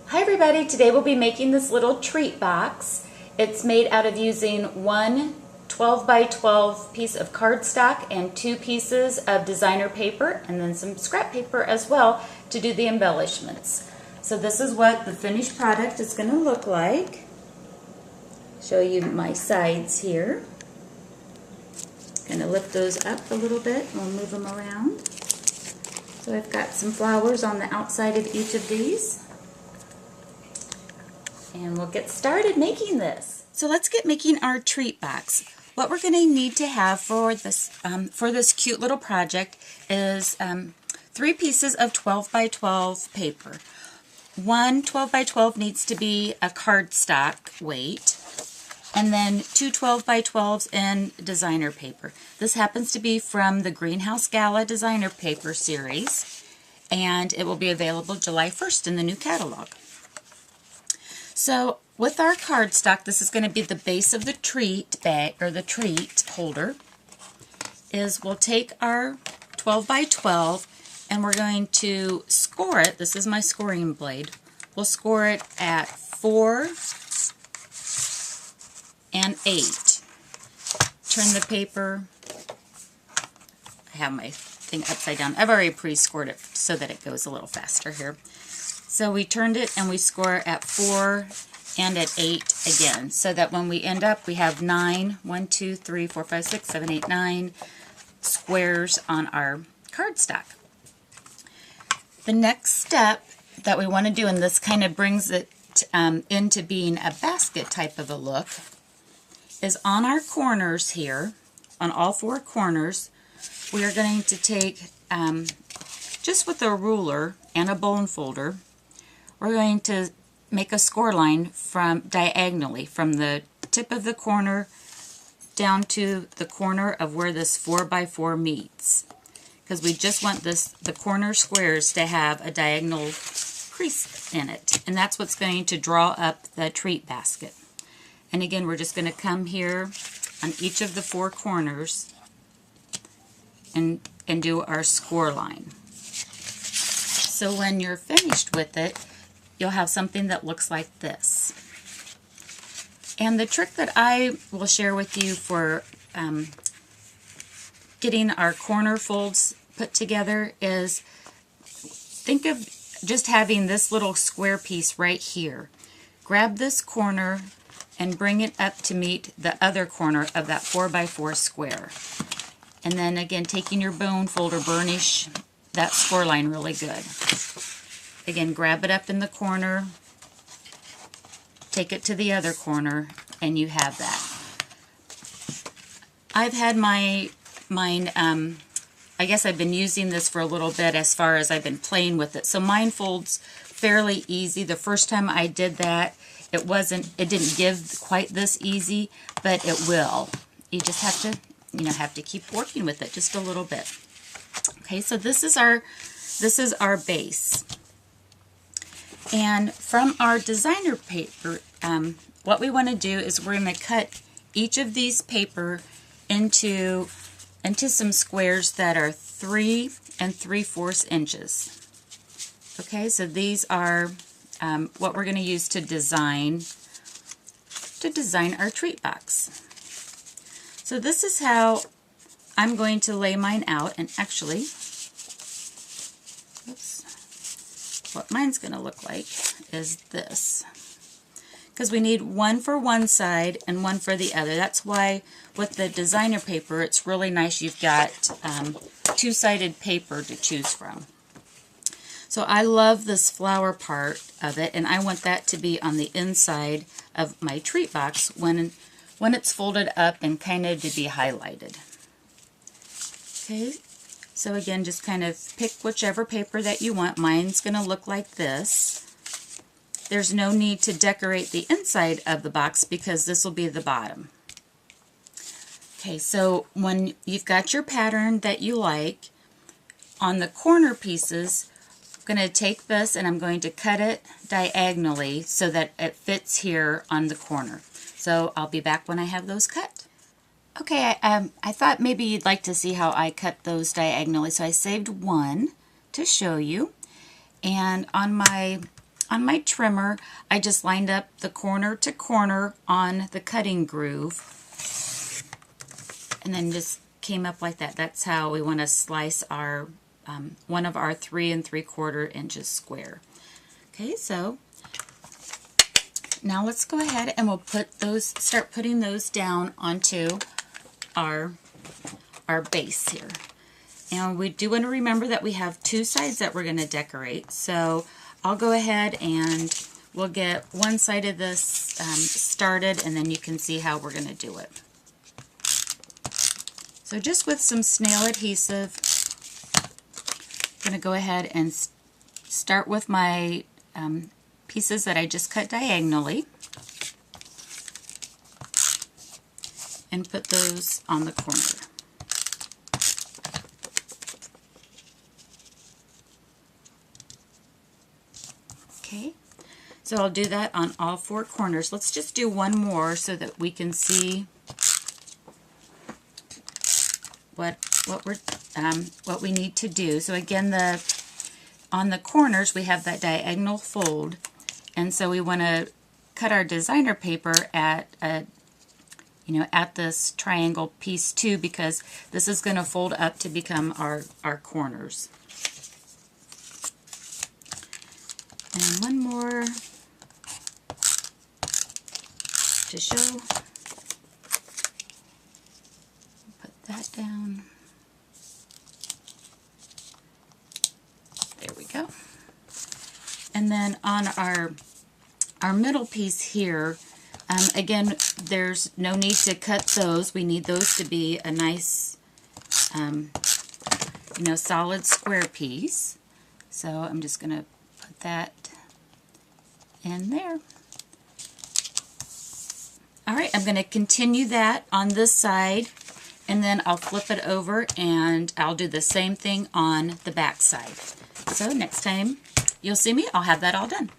Hi everybody, today we'll be making this little treat box. It's made out of using one 12 by 12 piece of cardstock and 2 pieces of designer paper and then some scrap paper as well to do the embellishments. So this is what the finished product is going to look like. Show you my sides here. Going to lift those up a little bit and we'll move them around. So I've got some flowers on the outside of each of these. And we'll get started making this. So let's get making our treat box. What we're going to need to have for this cute little project is 3 pieces of 12 by 12 paper. One 12 by 12 needs to be a cardstock weight, and then 2 12 by 12s in designer paper. This happens to be from the Greenhouse Gala designer paper series, and it will be available July 1st in the new catalog. So with our cardstock, this is going to be the base of the treat bag, or the treat holder, is we'll take our 12 by 12 and we're going to score it. This is my scoring blade. We'll score it at 4 and 8. Turn the paper. I have my thing upside down. I've already pre-scored it so that it goes a little faster here. So we turned it and we score at 4 and at 8 again, so that when we end up we have 9, 1, 2, 3, 4, 5, 6, 7, 8, 9 squares on our cardstock. The next step that we want to do, and this kind of brings it into being a basket type of a look, is on our corners here, on all 4 corners, we are going to take, just with a ruler and a bone folder, we're going to make a score line from diagonally from the tip of the corner down to the corner of where this 4 by 4 meets, because we just want the corner squares to have a diagonal crease in it, and that's what's going to draw up the treat basket. And again, we're just going to come here on each of the 4 corners and do our score line. So when you're finished with it, you'll have something that looks like this. And the trick that I will share with you for getting our corner folds put together is, think of just having this little square piece right here. Grab this corner and bring it up to meet the other corner of that 4 by 4 square. And then again, taking your bone folder, burnish that score line really good. Again, grab it up in the corner, take it to the other corner, and you have that. I've had mine, I guess I've been using this for a little bit as far as I've been playing with it. So mine folds fairly easy. The first time I did that, it didn't give quite this easy, but it will. You just have to keep working with it just a little bit. Okay, so this is our base. And from our designer paper, what we want to do is we're going to cut each of these paper into some squares that are 3 3/4 inches. Okay, so these are what we're going to use to design our treat box. So this is how I'm going to lay mine out, and actually, what mine's going to look like is this, because we need one for one side and one for the other. That's why with the designer paper, it's really nice you've got 2-sided paper to choose from. So I love this flower part of it, and I want that to be on the inside of my treat box when it's folded up and kind of to be highlighted. Okay. So again, just kind of pick whichever paper that you want. Mine's going to look like this. There's no need to decorate the inside of the box because this will be the bottom. Okay, so when you've got your pattern that you like, on the corner pieces, I'm going to take this and I'm going to cut it diagonally so that it fits here on the corner. So I'll be back when I have those cut. Okay, I thought maybe you'd like to see how I cut those diagonally, so I saved one to show you. And on my on my trimmer, I just lined up the corner to corner on the cutting groove, and then just came up like that. That's how we want to slice our one of our 3 3/4 inches square. Okay, so now let's go ahead and we'll start putting those down onto our base here. And we do want to remember that we have 2 sides that we're going to decorate. So I'll go ahead and we'll get one side of this started, and then you can see how we're going to do it. So just with some snail adhesive, I'm going to go ahead and start with my pieces that I just cut diagonally and put those on the corner. Okay, so I'll do that on all 4 corners. Let's just do one more so that we can see what we need to do. So again, on the corners we have that diagonal fold, and so we want to cut our designer paper at this triangle piece too, because this is going to fold up to become our corners. And one more to show. Put that down. There we go. And then on our middle piece here, again, there's no need to cut those. We need those to be a nice, solid square piece. So I'm just going to put that in there. Alright, I'm going to continue that on this side, and then I'll flip it over and I'll do the same thing on the back side. So next time you'll see me, I'll have that all done.